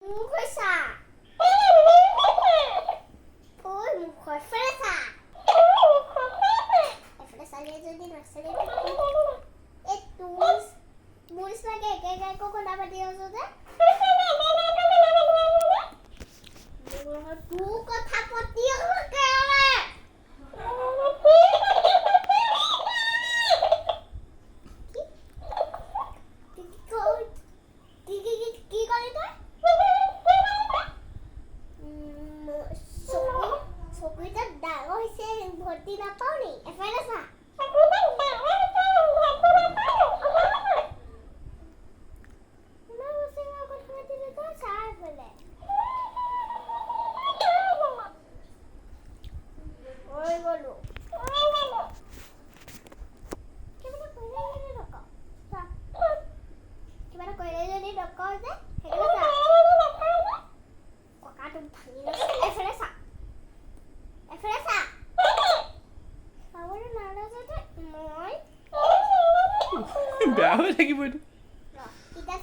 মুখছা ôi một khỏi phết à phải sao lên rồi đi rồi sao lên et tools tools lagi kayak kok kenapa dia sudah tuh kok tapot dia kayak কি করে তই চকুকেইটা ডাঙৰ হৈছে ভৰ্তি নাপাওঁ নি এফালে চা বেয়া হৈ থাকিব এইটো এতিয়া